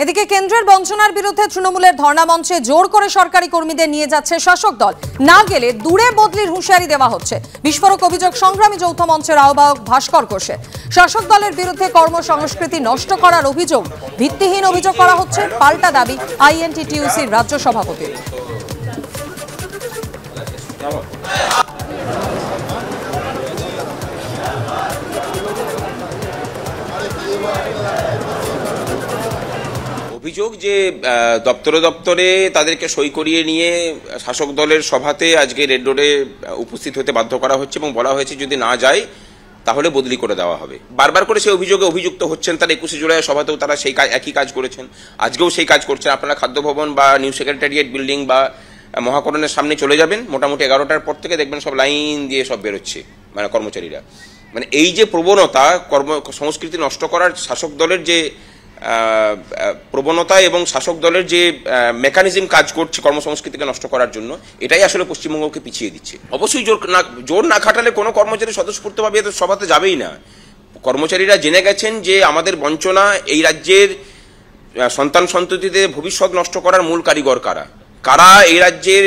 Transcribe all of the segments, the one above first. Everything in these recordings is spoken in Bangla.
এদিকে কেন্দ্রের বঞ্চনার বিরুদ্ধে তৃণমূলের ধর্ণা মঞ্চে জোর করে সরকারি কর্মীদের নিয়ে যাচ্ছে শাসক দল। না গেলে দূরে বদলির হুঁশিয়ারি দেওয়া হচ্ছে। বিস্ফোরক অভিযোগ সংগ্রামী যৌথ মঞ্চের আহ্বায়ক ভাস্কর ঘোষের। শাসক দলের বিরুদ্ধে কর্মসংস্কৃতি নষ্ট করার অভিযোগ ভিত্তিহীন অভিযোগ করা হচ্ছে, পাল্টা দাবি আইএনটিটিইউসির রাজ্য সভাপতির। অভিযোগ যে দপ্তরে দপ্তরে তাদেরকে সই করিয়ে নিয়ে শাসক দলের সভাতে আজকে রেড রোডে উপস্থিত হতে বাধ্য করা হচ্ছে এবং বলা হয়েছে যদি না যায় তাহলে বদলি করে দেওয়া হবে। বারবার করে সেই অভিযোগে অভিযুক্ত হচ্ছেন। তারা 21শে জুলাই সভাতেও তারা সেই একই কাজ করেছেন, আজকেও সেই কাজ করছেন। আপনারা খাদ্য ভবন বা নিউ সেক্রেটারিয়েট বিল্ডিং বা মহাকরণের সামনে চলে যাবেন, মোটামুটি 11টার পর থেকে দেখবেন সব লাইন দিয়ে সব বেরোচ্ছে মানে কর্মচারীরা। মানে এই যে প্রবণতা সংস্কৃতি নষ্ট করার শাসক দলের যে প্রবণতা এবং শাসক দলের যে মেকানিজম কাজ করছে কর্মসংস্কৃতিকে নষ্ট করার জন্য, এটাই আসলে পশ্চিমবঙ্গকে পিছিয়ে দিচ্ছে। অবশ্যই জোর না খাটালে কোনো কর্মচারী স্বতঃস্ফূর্তভাবে এত সভাতে যাবেই না। কর্মচারীরা জেনে গেছেন যে আমাদের বঞ্চনা, এই রাজ্যের সন্তান সন্ততিদের ভবিষ্যৎ নষ্ট করার মূল কারিগর কারা কারা এই রাজ্যের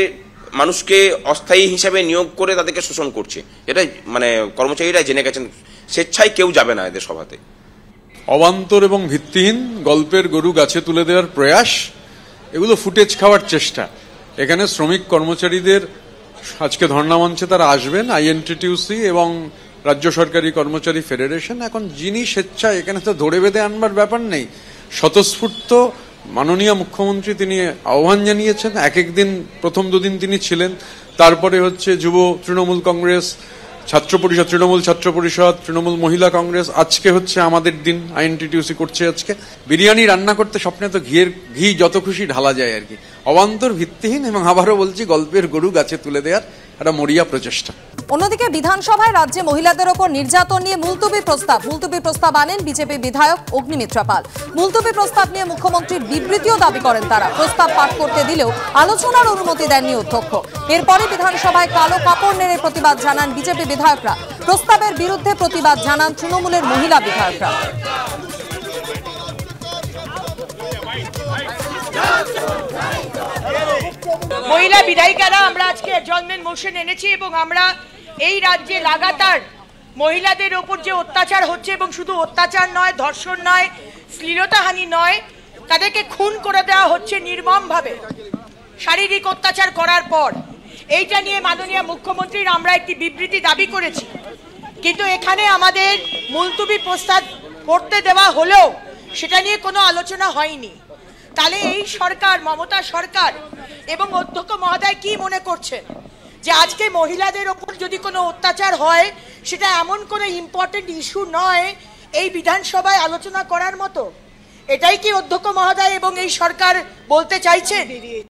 মানুষকে অস্থায়ী হিসাবে নিয়োগ করে তাদেরকে শোষণ করছে। এটা মানে কর্মচারীরা জেনে গেছেন। স্বেচ্ছায় কেউ যাবে না এদের সভাতে। অবান্তর এবং ভিত্তিহীন গল্পের গরু গাছে তুলে দেওয়ার প্রয়াস, এগুলো ফুটেজ খাওয়ার চেষ্টা। এখানে শ্রমিক কর্মচারীদের আজকে ধর্ণা মঞ্চে তারা আসবেন, আইএনটিটিইউসি এবং রাজ্য সরকারি কর্মচারী ফেডারেশন। এখন যিনি স্বেচ্ছা, এখানে তো ধরে বেঁধে আনবার ব্যাপার নেই, স্বতঃস্ফূর্ত মাননীয় মুখ্যমন্ত্রী তিনি আহ্বান জানিয়েছেন। এক একদিন প্রথম দুদিন তিনি ছিলেন, তারপরে হচ্ছে যুব তৃণমূল কংগ্রেস, ছাত্র পরিষদ, তৃণমূল ছাত্র পরিষদ, তৃণমূল মহিলা কংগ্রেস, আজকে হচ্ছে আমাদের দিন, আইএনটিটিইউসি করছে আজকে। বিরিয়ানি রান্না করতে স্বপ্নে তো ঘি যত খুশি ঢালা যায় আর কি। অবান্তর, ভিত্তিহীন এবং আবারও বলছি গল্পের গরু গাছে তুলে দেওয়ার একটা মরিয়া প্রচেষ্টা। অন্যদিকে বিধানসভায় রাজ্যে মহিলাদের ওপর নির্যাতন নিয়ে মুলতবি প্রস্তাব আনেন বিজেপি বিধায়ক অগ্নিমিত্রা পাল। মুলতবি প্রস্তাব নিয়ে মুখ্যমন্ত্রীর বিবৃতিও দাবি করেন তারা। প্রস্তাব পাঠ করতে দিলেও আলোচনার অনুমতি দেননি অধ্যক্ষ। এরপরে বিধানসভায় কালো কাপড় নেড়ে প্রতিবাদ জানান বিজেপি বিধায়করা। প্রস্তাবের বিরুদ্ধে প্রতিবাদ জানান তৃণমূলের মহিলা বিধায়করা। মহিলা বিধায়িকারা আমরা আজকে অ্যাডজর্নমেন্ট মোশন এনেছি এবং আমরা এই রাজ্যে লাগাতার মহিলাদের ওপর যে অত্যাচার হচ্ছে, এবং শুধু অত্যাচার নয়, ধর্ষণ নয়, শ্লীলতাহানি নয়, তাদেরকে খুন করে দেওয়া হচ্ছে নির্মমভাবে শারীরিক অত্যাচার করার পর, এইটা নিয়ে মাননীয় মুখ্যমন্ত্রীর আমরা একটি বিবৃতি দাবি করেছি। কিন্তু এখানে আমাদের মুলতবি প্রস্তাব করতে দেওয়া হলেও সেটা নিয়ে কোনো আলোচনা হয়নি। তাহলে এই সরকার, মমতা সরকার এবং অধ্যক্ষ মহোদয় কি মনে করছেন যে আজকে মহিলাদের ওপর যদি কোনো অত্যাচার হয় সেটা এমন কোনো ইম্পর্টেন্ট ইস্যু নয় এই বিধানসভায় আলোচনা করার মতো? এটাই কি অধ্যক্ষ মহোদয় এবং এই সরকার বলতে চাইছেন?